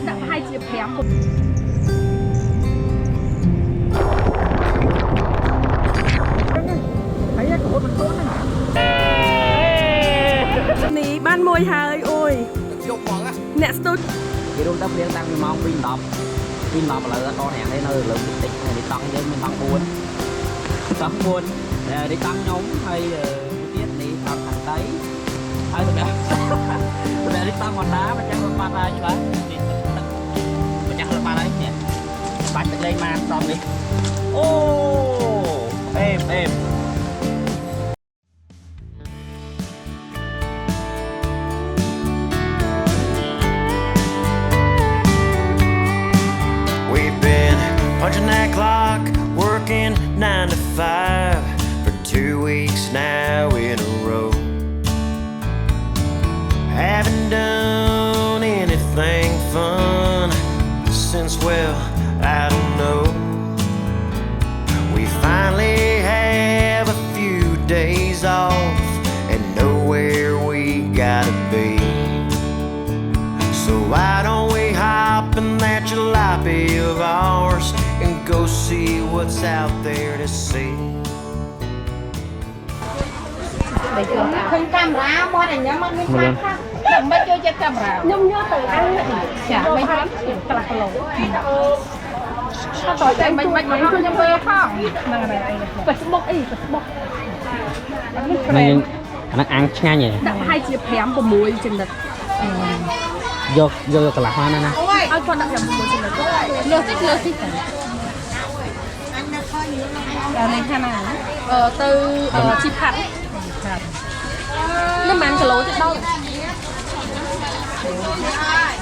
ដាក់ប្រហែលជា5នេះបានមួយហើយអូយយកបងអ្នកស្ទូចគេរួមដល់ព្រៀងតាំងពីម៉ោង2:10ឥឡូវអត់អ្នកនេះនៅលើតិចនេះតង់យើងមានតង់4នេះតង់ខ្ញុំហើយទៀតនេះតង់ខាងដីហើយសម្រាប់នេះតង់ម៉ាដាម្ចាស់របាត់ហើយច្បាស់នេះម្ចាស់របាត់ហើយនេះបាច់ទឹកលេងមកតង់នេះអូអេម Punching that clock, working 9 to 5 for 2 weeks now in a row. Haven't done anything fun since, well, I don't know. We finally have a few days off and know where we gotta be. So why don't we hop in that jalopy of ours and go see what's out there to see. ឃើញកាមេរ៉ាមកតែញ៉ាំមកមានខ្លាំងខ្លាំងមិនជួយចិត្តកាមេរ៉ាខ្ញុំយកទៅអានចាមិនបានក្រាស់គីឡូតោះតែមិនខ្ញុំមើលផងហ្នឹងហើយបិសបុកអីបិសបុកហ្នឹងអាហ្នឹងអាំងឆ្ងាញ់ហ៎ដាក់ប្រហែលជា5 6ចំណិតយកកន្លះហ្នឹងណាឲ្យគាត់ដាក់5 6ចំណិតលើតិចដល់នេះខាងណាទៅជីផាត់នេះមិនគីឡូទេដល់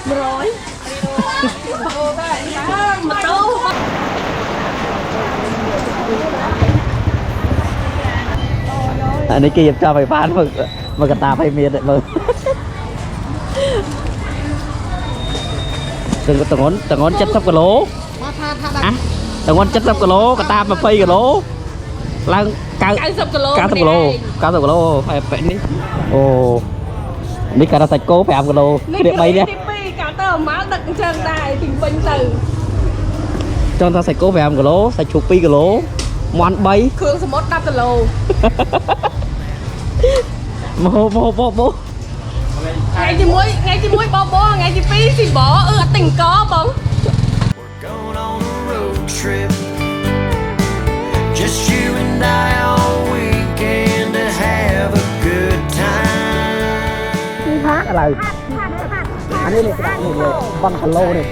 100ម៉ូតូអានេះគេចាប់ឲ្យបានមើលកតាឲ្យមានមើលទងន់70គីឡូអាទងន់70គីឡូកតា20គីឡូឡើង90គីឡូហើយបែបនេះអូនេះការសាច់គោ5គីឡូគ្រា3នេះទី2កាលទៅមកដឹកអញ្ចឹងដែរទីពេញទៅចង់ថាសាច់គោ5គីឡូសាច់ជ្រូក2គីឡូមាន់3គ្រឿងសមុទ្រ10គីឡូមកថ្ងៃទី1បបថ្ងៃទី2ស៊ីបអឺអត់ទិញកបង We're going on a road trip, just you and I all weekend to have a good time. ផាកឥឡូវអានេះដាក់នេះបឹងគីឡូនេះ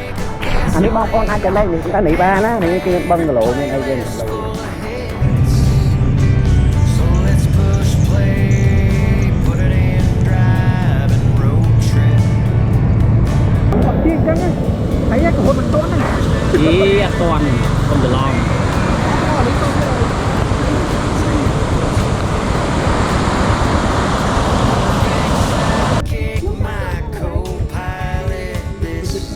អានេះបងប្អូនអាចទៅលេងទៅនេះបានណានេះគឺបឹងគីឡូមានអីយើងគីឡូ So let's push play, put it in drive and road trip. ទីអញ្ចឹងហើយក៏ហត់មិនទាន់ហ្នឹងអត់ទាន់កុំច្រឡំ Kick my co-pilot, this is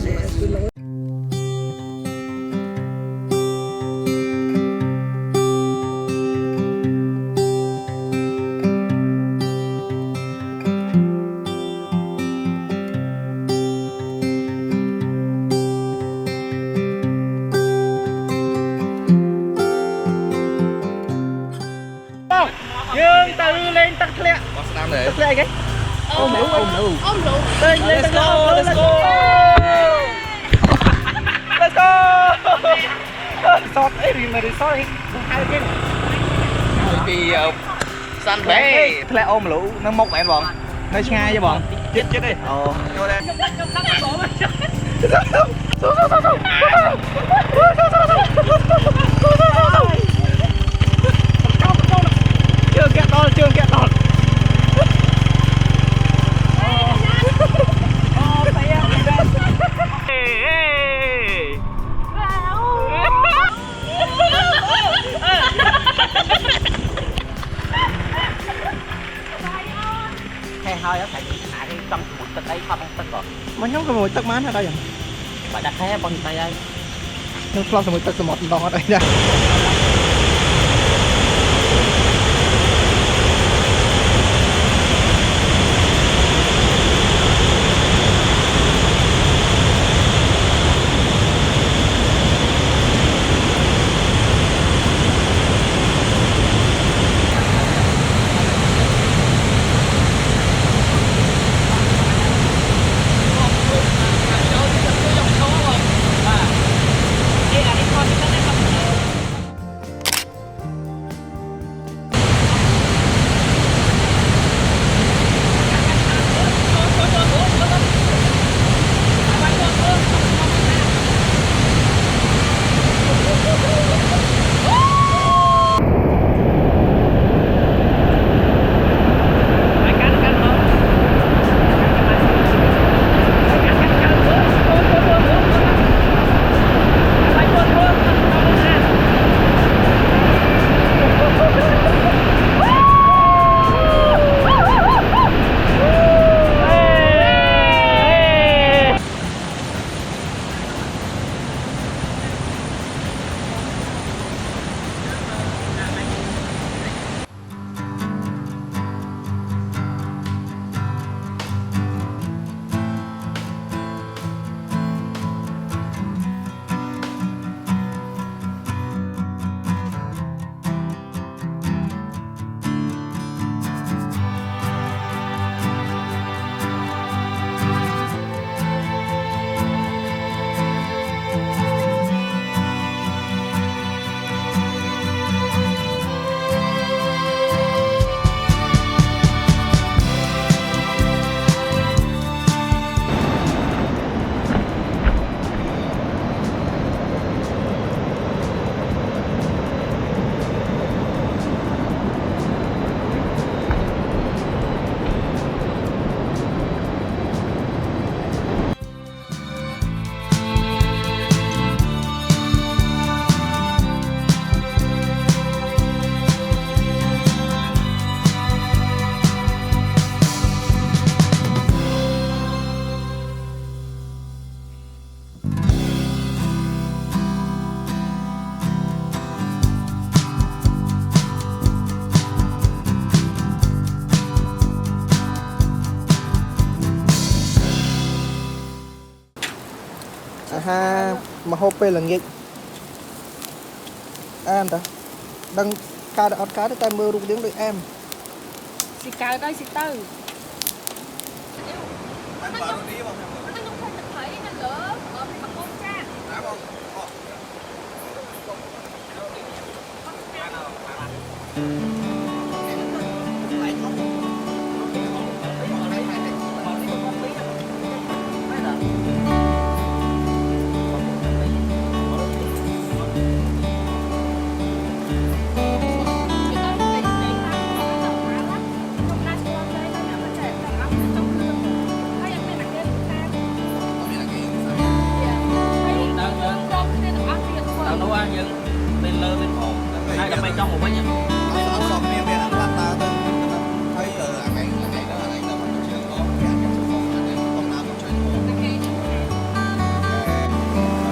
យើងទៅលេងទឹកធ្លាក់បោះស្ដាំទេទឹកធ្លាក់អីគេអូមទៅលេង Let's go Resort អីរី resort អីហៅគេពីសាន់បេធ្លាក់អូមលូនៅមុខមែនបងនៅឆ្ងាយទេបងចិត្តទេអូចូលដែរខ្ញុំដាក់បងជើងកាក់ដល់ហើយតែអានេះចង់ជាមួយទឹកអីខត់ក្នុងទឹកក៏មកខ្ញុំក៏មួយទឹកបានហើយដែរបាច់ដាក់ខែបងតែហើយខ្ញុំឆ្លោះជាមួយទឹកសមុទ្រម្ដងអត់អីដែរ ha mà hộp về là nghịch em ta đang ca đã cá tới tay mưa rụng tiếng đợi em xì cào đây xì tư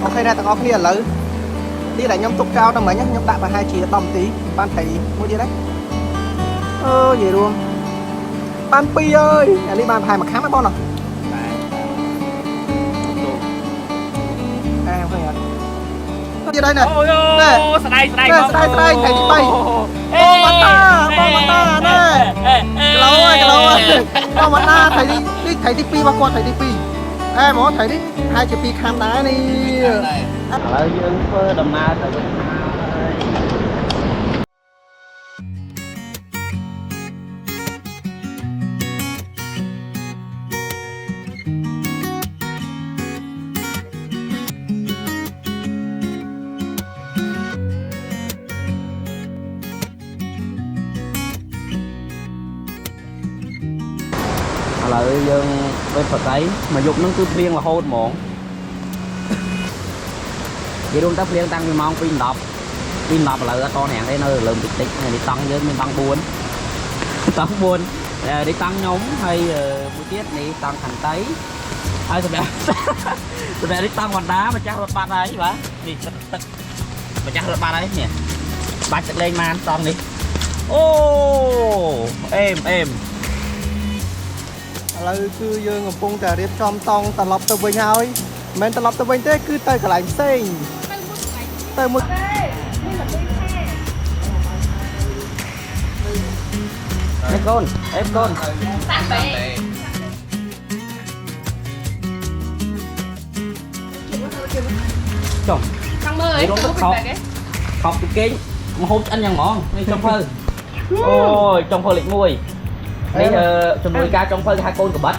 ok nè tao có kia lử đi lại nhóm tục cao trong mấy nhá nhóm đại và hai chỉ đồng tí ban thấy mua đi đấy vậy luôn ban pi ơi nhà đi ban hai mà khám mấy con nào em không hiểu gì đây nè nè sài thầy đi bay bom mặt ta nè cái lâu ơi bom mặt ta thầy đi pi ba con thầy đi pi em muốn thầy đi hai chữ pi khám đá đi ở dưới đầm na thầy ឥឡូវយើងទៅប្រតៃមកយប់ហ្នឹងគឺភ្លៀងរហូតហ្មងនិយាយរួមទៅភ្លៀងតាំងពីម៉ោង 2:10 ឥឡូវអត់តរាំងទេនៅលើតិចនេះតង់យើងមានតង់ 4 តង់ 4 នេះតង់ខ្ញុំហើយមួយទៀតនេះតង់ខាងតៃហើយសម្រាប់នេះតង់វណ្ដាម្ចាស់រថបាត់ហើយបាទនេះទឹកម្ចាស់រថបាត់ហើយនេះបាច់ទឹកលេងបានតង់នេះអូអេម ឥឡូវគឺយើងកំពុងតែរៀបចំតង់ត្រឡប់ទៅវិញហើយមិនមែនត្រឡប់ទៅវិញទេគឺទៅកន្លែងផ្សេងទៅមួយនេះកូនអេមកូនតាំងបែចុះ ចង់មើលអីទៅបែកទេខប់ទៅគេងមកហូបឆ្អិនយ៉ាងហ្មងនេះចុងភៅអូយចុងភៅលេខ 1នេះជំនួយការចុងភៅគេហៅកូនកបិត